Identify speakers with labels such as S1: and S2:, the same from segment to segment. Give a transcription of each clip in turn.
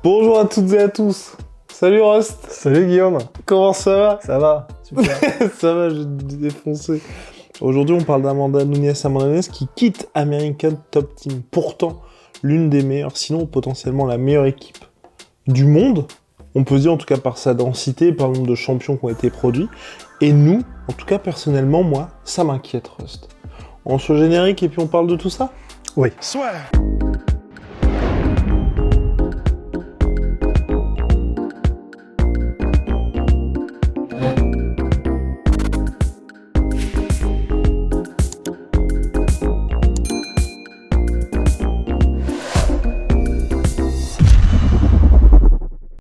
S1: Bonjour à toutes et à tous. Salut Rust.
S2: Salut Guillaume.
S1: Comment ça va?
S2: Ça va, super.
S1: Ça va, j'ai défoncé. Aujourd'hui, on parle d'Amanda Nunes qui quitte American Top Team. Pourtant, l'une des meilleures, sinon potentiellement la meilleure équipe du monde. On peut dire en tout cas par sa densité, par le nombre de champions qui ont été produits. Et nous, en tout cas personnellement, moi, ça m'inquiète Rust. On se générique et puis on parle de tout ça?
S2: Oui.
S1: Soit.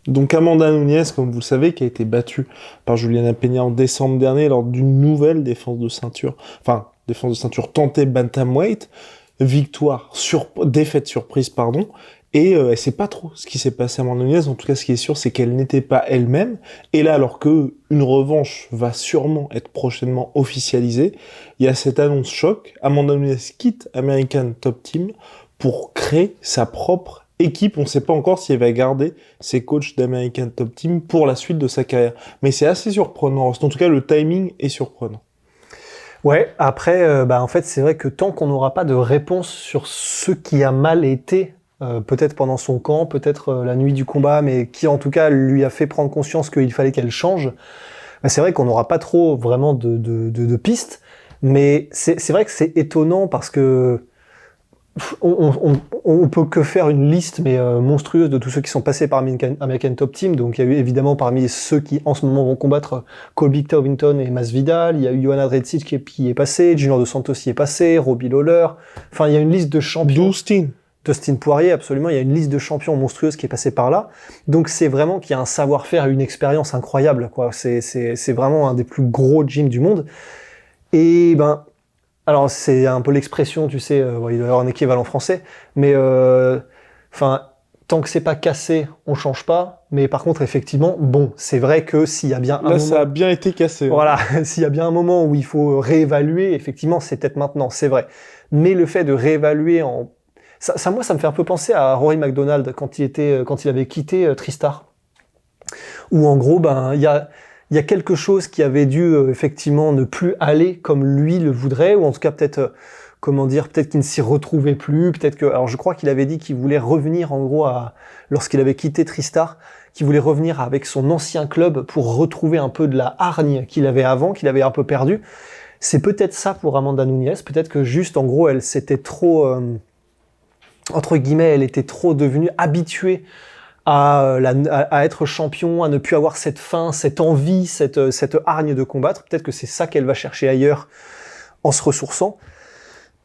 S1: Donc Amanda Nunes, comme vous le savez, qui a été battue par Juliana Peña en décembre dernier lors d'une nouvelle défense de ceinture tentée bantamweight, défaite surprise, et elle sait pas trop ce qui s'est passé à Amanda Nunes. En tout cas, ce qui est sûr, c'est qu'elle n'était pas elle-même. Et là, alors que une revanche va sûrement être prochainement officialisée, il y a cette annonce choc. Amanda Nunes quitte American Top Team pour créer sa propre équipe. On ne sait pas encore si elle va garder ses coachs d'American Top Team pour la suite de sa carrière. Mais c'est assez surprenant. En tout cas, le timing est surprenant.
S2: Ouais, après, en fait, c'est vrai que tant qu'on n'aura pas de réponse sur ce qui a mal été, peut-être pendant son camp, peut-être la nuit du combat, mais qui en tout cas lui a fait prendre conscience qu'il fallait qu'elle change, c'est vrai qu'on n'aura pas trop vraiment de pistes. Mais c'est vrai que c'est étonnant parce que on peut que faire une liste monstrueuse de tous ceux qui sont passés par American Top Team. Donc il y a eu évidemment parmi ceux qui en ce moment vont combattre Colby Covington et Masvidal, il y a eu Johanna Jędrzejczyk qui est passé, Junior Dos Santos y est passé, Robbie Lawler, enfin il y a une liste de champions. Dustin Poirier, absolument, il y a une liste de champions monstrueuse qui est passée par là. Donc c'est vraiment qu'il y a un savoir-faire et une expérience incroyable, quoi. C'est vraiment un des plus gros gyms du monde. Et alors c'est un peu l'expression, tu sais, il doit y avoir un équivalent français, mais tant que c'est pas cassé, on change pas. Mais par contre, effectivement, c'est vrai que s'il y a bien un moment...
S1: Là, ça a bien été cassé.
S2: Voilà, s'il y a bien un moment où il faut réévaluer, effectivement, c'est peut-être maintenant, c'est vrai. Mais le fait de réévaluer moi, ça me fait un peu penser à Rory McDonald quand il avait quitté Tristar. Où en gros, il y a quelque chose qui avait dû effectivement ne plus aller comme lui le voudrait, ou en tout cas peut-être qu'il ne s'y retrouvait plus, alors je crois qu'il avait dit qu'il voulait revenir en gros lorsqu'il avait quitté Tristar, qu'il voulait revenir avec son ancien club pour retrouver un peu de la hargne qu'il avait avant, qu'il avait un peu perdu. C'est peut-être ça pour Amanda Nunes, peut-être que juste en gros elle s'était trop, entre guillemets, elle était trop devenue habituée à être champion, à ne plus avoir cette faim, cette envie, cette hargne de combattre. Peut-être que c'est ça qu'elle va chercher ailleurs en se ressourçant.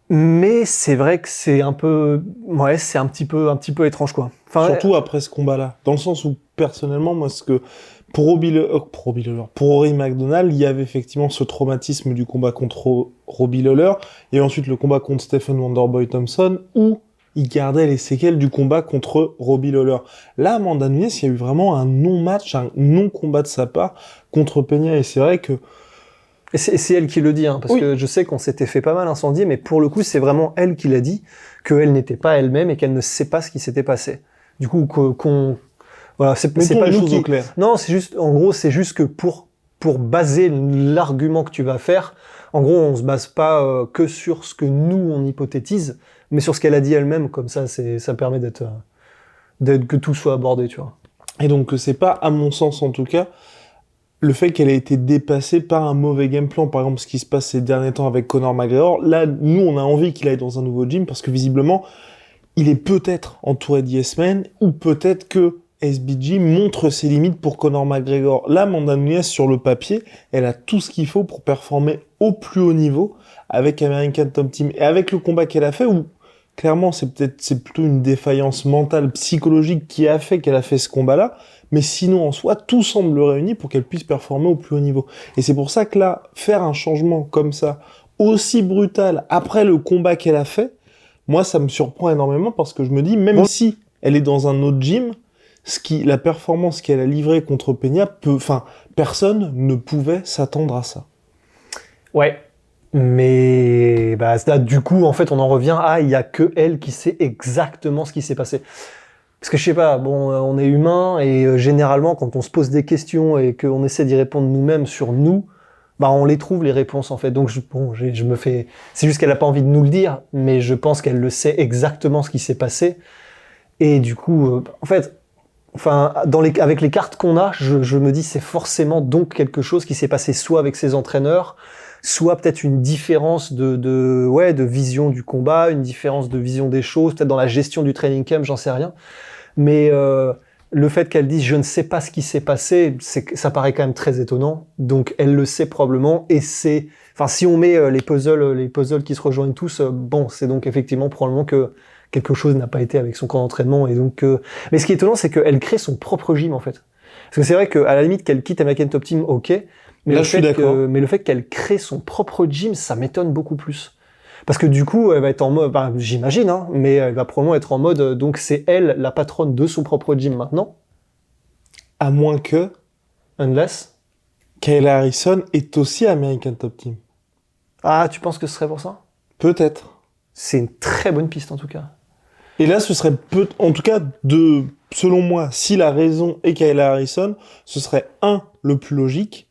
S2: Mais c'est vrai que c'est un peu, c'est un petit peu étrange, quoi.
S1: Surtout après ce combat-là. Dans le sens où, personnellement, moi, pour Rory McDonald, il y avait effectivement ce traumatisme du combat contre Robbie Lawler, et ensuite le combat contre Stephen Wonderboy Thompson, où il gardait les séquelles du combat contre Robbie Lawler. Là, Amanda Nunes, il y a eu vraiment un non-match, un non-combat de sa part contre Peña, et c'est vrai que...
S2: Et c'est elle qui le dit, parce que je sais qu'on s'était fait pas mal incendier, mais pour le coup, c'est vraiment elle qui l'a dit, qu'elle n'était pas elle-même et qu'elle ne sait pas ce qui s'était passé. Du coup, voilà, c'est pas
S1: les
S2: nous
S1: choses au clair.
S2: Non, c'est juste que pour baser l'argument que tu vas faire, en gros, on se base pas que sur ce que nous on hypothétise, mais sur ce qu'elle a dit elle-même, comme ça, ça permet que tout soit abordé, tu vois.
S1: Et donc, c'est pas, à mon sens en tout cas, le fait qu'elle ait été dépassée par un mauvais game plan, par exemple ce qui se passe ces derniers temps avec Conor McGregor. Là, nous, on a envie qu'il aille dans un nouveau gym, parce que visiblement, il est peut-être entouré de yes men, ou peut-être que SBG montre ses limites pour Conor McGregor. Là, Amanda Nunes, sur le papier, elle a tout ce qu'il faut pour performer au plus haut niveau avec American Top Team. Et avec le combat qu'elle a fait, où clairement, c'est plutôt une défaillance mentale, psychologique qui a fait qu'elle a fait ce combat-là. Mais sinon, en soi, tout semble réuni pour qu'elle puisse performer au plus haut niveau. Et c'est pour ça que là, faire un changement comme ça, aussi brutal, après le combat qu'elle a fait, moi, ça me surprend énormément parce que je me dis, même si elle est dans un autre gym, la performance qu'elle a livrée contre Peña, personne ne pouvait s'attendre à ça.
S2: Ouais. Mais là, du coup, en fait, on en revient à il y a que elle qui sait exactement ce qui s'est passé. Parce que je sais pas, bon, on est humain et généralement quand on se pose des questions et qu'on essaie d'y répondre nous-mêmes sur nous, bah on les trouve les réponses en fait. Donc je me fais, c'est juste qu'elle a pas envie de nous le dire, mais je pense qu'elle le sait exactement ce qui s'est passé. Et du coup, en fait, enfin avec les cartes qu'on a, je me dis c'est forcément donc quelque chose qui s'est passé soit avec ses entraîneurs, soit peut-être une différence de vision du combat, une différence de vision des choses, peut-être dans la gestion du training camp, j'en sais rien. Mais le fait qu'elle dise je ne sais pas ce qui s'est passé, ça paraît quand même très étonnant. Donc elle le sait probablement et enfin si on met les puzzles qui se rejoignent tous, bon c'est donc effectivement probablement que quelque chose n'a pas été avec son camp d'entraînement et donc. Mais ce qui est étonnant c'est qu'elle crée son propre gym en fait. Parce que c'est vrai qu'à la limite qu'elle quitte American Top Team, ok. Mais
S1: là je suis d'accord.
S2: Mais le fait qu'elle crée son propre gym, ça m'étonne beaucoup plus. Parce que du coup, elle va être en mode, bah, j'imagine, hein, mais elle va probablement être en mode, donc c'est elle la patronne de son propre gym maintenant.
S1: À moins que
S2: Unless.
S1: Kayla Harrison est aussi American Top Team.
S2: Ah, tu penses que ce serait pour ça?
S1: Peut-être.
S2: C'est une très bonne piste en tout cas.
S1: Et là, ce serait en tout cas, selon moi, si la raison est Kayla Harrison, ce serait le plus logique,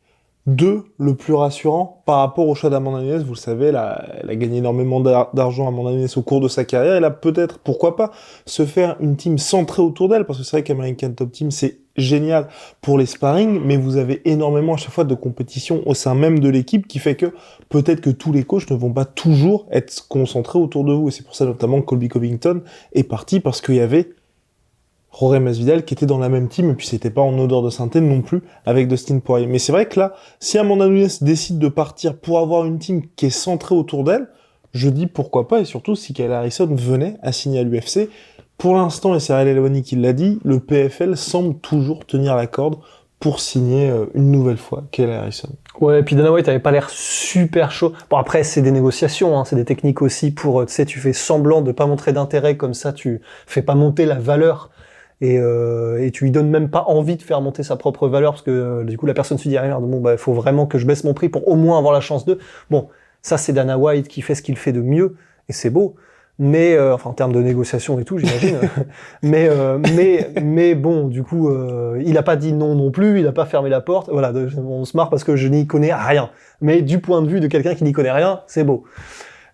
S1: 2, le plus rassurant par rapport au choix d'Amanda Nunes. Vous le savez, elle a gagné énormément d'argent Amanda Nunes au cours de sa carrière. Elle a peut-être, pourquoi pas, se faire une team centrée autour d'elle, parce que c'est vrai qu'American Top Team, c'est génial pour les sparring, mais vous avez énormément à chaque fois de compétition au sein même de l'équipe qui fait que peut-être que tous les coachs ne vont pas toujours être concentrés autour de vous. Et c'est pour ça notamment que Colby Covington est parti, parce qu'il y avait Jorge Masvidal qui était dans la même team, et puis c'était pas en odeur de synthèse non plus avec Dustin Poirier. Mais c'est vrai que là, si Amanda Nunes décide de partir pour avoir une team qui est centrée autour d'elle, je dis pourquoi pas, et surtout si Kayla Harrison venait à signer à l'UFC. Pour l'instant, et c'est Ariel Helwani qui l'a dit, le PFL semble toujours tenir la corde pour signer une nouvelle fois Kayla Harrison.
S2: Ouais, et puis Dana White avait pas l'air super chaud. Bon après c'est des négociations, hein, c'est des techniques aussi pour, tu sais, tu fais semblant de pas montrer d'intérêt comme ça, tu fais pas monter la valeur. Et tu lui donnes même pas envie de faire monter sa propre valeur parce que du coup la personne se dit ah merde, bon bah il faut vraiment que je baisse mon prix pour au moins avoir la chance de. Bon, ça c'est Dana White qui fait ce qu'il fait de mieux et c'est beau. Mais enfin en termes de négociation et tout, j'imagine. mais bon, du coup, il a pas dit non plus, il a pas fermé la porte. Voilà, on se marre parce que je n'y connais rien. Mais du point de vue de quelqu'un qui n'y connaît rien, c'est beau.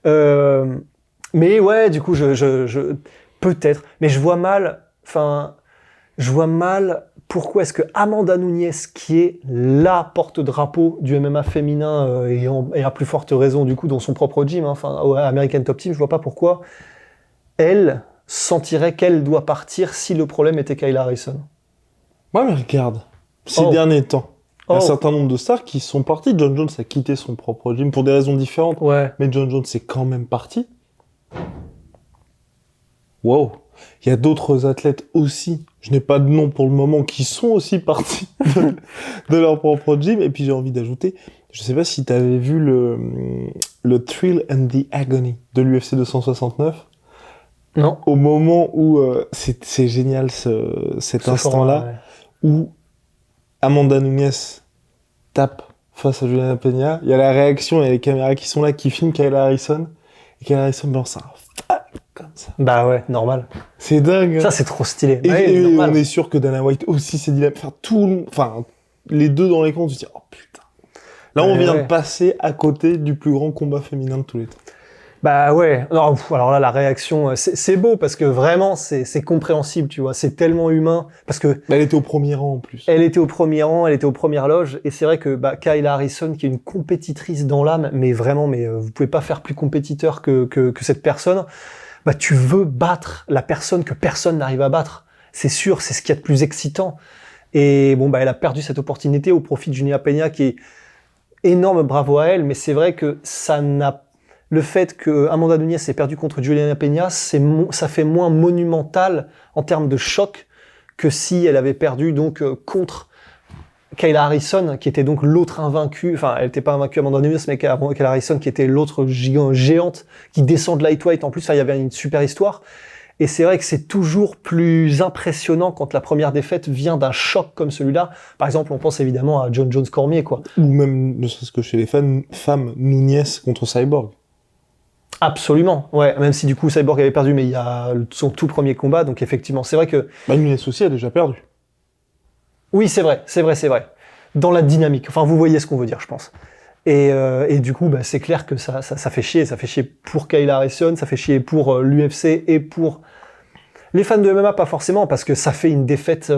S2: Mais ouais, du coup, je peut-être, mais je vois mal. Enfin, je vois mal pourquoi est-ce que Amanda Nunes, qui est la porte-drapeau du MMA féminin et à plus forte raison du coup dans son propre gym, hein, enfin au American Top Team, je vois pas pourquoi elle sentirait qu'elle doit partir si le problème était Kayla Harrison.
S1: Ouais, mais regarde, ces derniers temps, un
S2: Oh.
S1: certain nombre de stars qui sont partis. John Jones a quitté son propre gym pour des raisons différentes,
S2: Ouais.
S1: mais John Jones est quand même parti. Wow. Il y a d'autres athlètes aussi, je n'ai pas de nom pour le moment, qui sont aussi partis de leur propre gym. Et puis j'ai envie d'ajouter, je sais pas si tu avais vu le Thrill and the Agony de l'UFC 269.
S2: Non.
S1: Au moment où, c'est génial cet instant-là, où Amanda Nunes tape face à Juliana Peña, il y a la réaction, il y a les caméras qui sont là, qui filment Kayla Harrison, et Kayla Harrison lance un fuck comme ça.
S2: Bah ouais, normal.
S1: C'est dingue.
S2: Ça c'est trop stylé.
S1: Et,
S2: Ouais,
S1: et
S2: normal.
S1: on est sûr que Dana White aussi s'est dit là, enfin, les deux dans les comptes, tu te dis, oh putain. Là, on vient de passer à côté du plus grand combat féminin de tous les temps.
S2: Bah ouais, non, alors là la réaction, c'est beau parce que vraiment c'est compréhensible, tu vois, c'est tellement humain parce que
S1: Elle était au premier rang en plus.
S2: elle était au premier rang, elle était aux premières loges et c'est vrai que bah Kayla Harrison qui est une compétitrice dans l'âme, mais vraiment, vous pouvez pas faire plus compétiteur que cette personne. Bah tu veux battre la personne que personne n'arrive à battre, c'est sûr, c'est ce qu'il y a de plus excitant. Et bon bah elle a perdu cette opportunité au profit de Juliana Peña qui est énorme, bravo à elle, mais c'est vrai que le fait que Amanda Nunes ait perdu contre Juliana Peña, ça fait moins monumental en termes de choc que si elle avait perdu donc contre Kayla Harrison, qui était donc l'autre invaincue. Enfin, elle n'était pas invaincue Amanda Nunes, mais Kayla Harrison qui était l'autre géante qui descend de lightweight. En plus, il y avait une super histoire. Et c'est vrai que c'est toujours plus impressionnant quand la première défaite vient d'un choc comme celui-là. Par exemple, on pense évidemment à John Jones Cormier, quoi.
S1: Ou même, ne serait-ce que chez les femmes, Nunez contre Cyborg.
S2: Absolument, ouais. Même si du coup Cyborg avait perdu, mais il y a son tout premier combat, donc effectivement, c'est vrai que...
S1: Bah, Nunes aussi a déjà perdu.
S2: Oui, c'est vrai. Dans la dynamique. Enfin, vous voyez ce qu'on veut dire, je pense. Et du coup, bah, c'est clair que ça fait chier. Ça fait chier pour Kyle Harrison, ça fait chier pour l'UFC et pour les fans de MMA, pas forcément, parce que ça fait une défaite,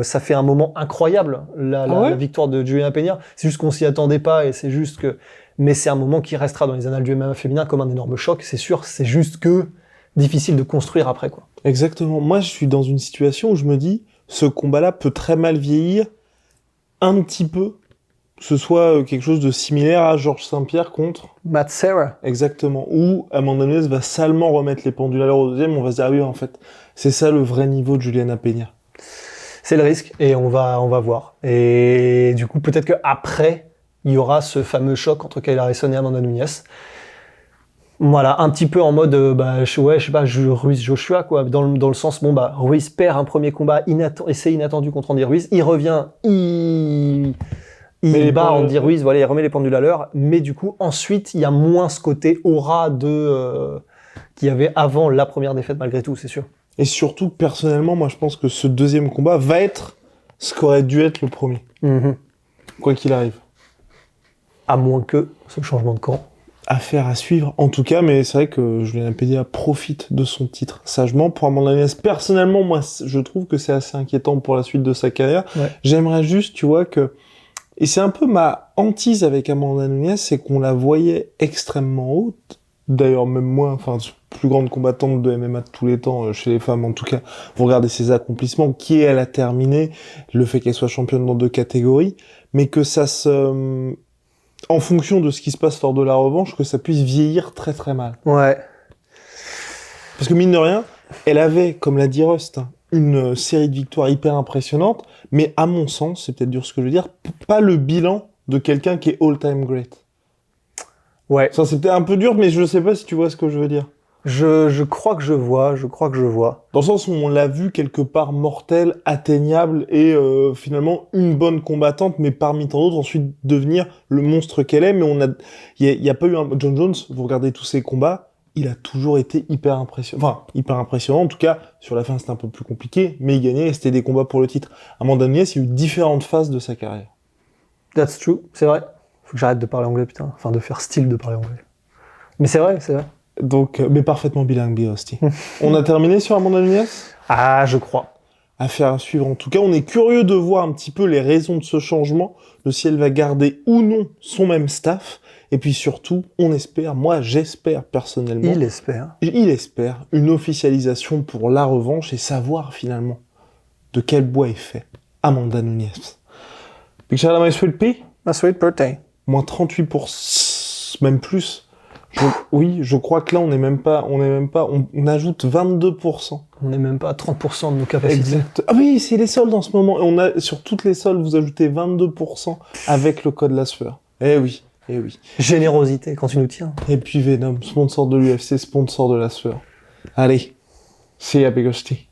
S2: ça fait un moment incroyable, la victoire de Juliana Peña. C'est juste qu'on s'y attendait pas et c'est juste que... Mais c'est un moment qui restera dans les annales du MMA féminin comme un énorme choc, c'est sûr. C'est juste que difficile de construire après, quoi.
S1: Exactement. Moi, je suis dans une situation où je me dis, ce combat-là peut très mal vieillir un petit peu, que ce soit quelque chose de similaire à Georges Saint-Pierre contre...
S2: Matt Serra.
S1: Exactement. Où Amanda Nunes va salement remettre les pendules à l'heure au deuxième, on va se dire, ah oui, en fait, c'est ça le vrai niveau de Juliana Peña.
S2: C'est le risque, et on va voir. Et du coup, peut-être qu'après, il y aura ce fameux choc entre Kyle Harrison et Amanda Nunes. Voilà, un petit peu en mode, je sais pas, Ruiz-Joshua, quoi, dans le sens, Ruiz perd un premier combat, essai inattendu contre Andy Ruiz, il revient, il bat Andy Ruiz, voilà, il remet les pendules à l'heure, mais du coup, ensuite, il y a moins ce côté aura qu'il y avait avant la première défaite, malgré tout, c'est sûr.
S1: Et surtout, personnellement, moi, je pense que ce deuxième combat va être ce qu'aurait dû être le premier.
S2: Mm-hmm.
S1: Quoi qu'il arrive.
S2: À moins que ce changement de camp.
S1: Affaire à suivre, en tout cas, mais c'est vrai que Juliana Peña profite de son titre sagement. Pour Amanda Nunes, personnellement, moi, je trouve que c'est assez inquiétant pour la suite de sa carrière.
S2: Ouais.
S1: J'aimerais juste, tu vois, que... Et c'est un peu ma hantise avec Amanda Nunes, c'est qu'on la voyait extrêmement haute. D'ailleurs, même moi, enfin, plus grande combattante de MMA de tous les temps, chez les femmes en tout cas, vous regardez ses accomplissements, qui elle a terminé, le fait qu'elle soit championne dans 2 catégories, mais que ça se... En fonction de ce qui se passe lors de la revanche, que ça puisse vieillir très très mal.
S2: Ouais.
S1: Parce que mine de rien, elle avait, comme l'a dit Rust, une série de victoires hyper impressionnantes, mais à mon sens, c'est peut-être dur ce que je veux dire, pas le bilan de quelqu'un qui est all-time great.
S2: Ouais.
S1: Ça, c'est peut-être un peu dur, mais je sais pas si tu vois ce que je veux dire.
S2: Je crois que je vois.
S1: Dans le sens où on l'a vu quelque part mortel, atteignable, et finalement une bonne combattante, mais parmi tant d'autres, ensuite devenir le monstre qu'elle est, mais il y a pas eu un... John Jones, vous regardez tous ses combats, il a toujours été hyper impressionnant. Enfin, hyper impressionnant, en tout cas, sur la fin c'était un peu plus compliqué, mais il gagnait et c'était des combats pour le titre. Amanda Nunes, il y a eu différentes phases de sa carrière.
S2: That's true, c'est vrai. Faut que j'arrête de parler anglais, putain. Enfin, de faire style de parler anglais. Mais c'est vrai.
S1: Donc, mais parfaitement bilingue, Birosti. On a terminé sur Amanda Nunes ?
S2: Ah, je crois.
S1: Affaire à suivre. En tout cas, on est curieux de voir un petit peu les raisons de ce changement, de si elle va garder ou non son même staff. Et puis surtout, on espère, moi j'espère personnellement...
S2: Il espère,
S1: une officialisation pour la revanche et savoir finalement de quel bois est fait Amanda Nunes. Big shout out à my sweet pea.
S2: Ma sweet birthday.
S1: Moins 38%, même plus. Je crois que là, on ajoute 22%.
S2: On n'est même pas à 30% de nos capacités.
S1: Exact. Ah oui, c'est les soldes en ce moment. Et sur toutes les soldes, vous ajoutez 22% avec le code LASFEUR. Eh oui.
S2: Générosité, quand tu nous tiens.
S1: Et puis Venom, sponsor de l'UFC, sponsor de LASFEUR. Allez, see ya, Big Hostie.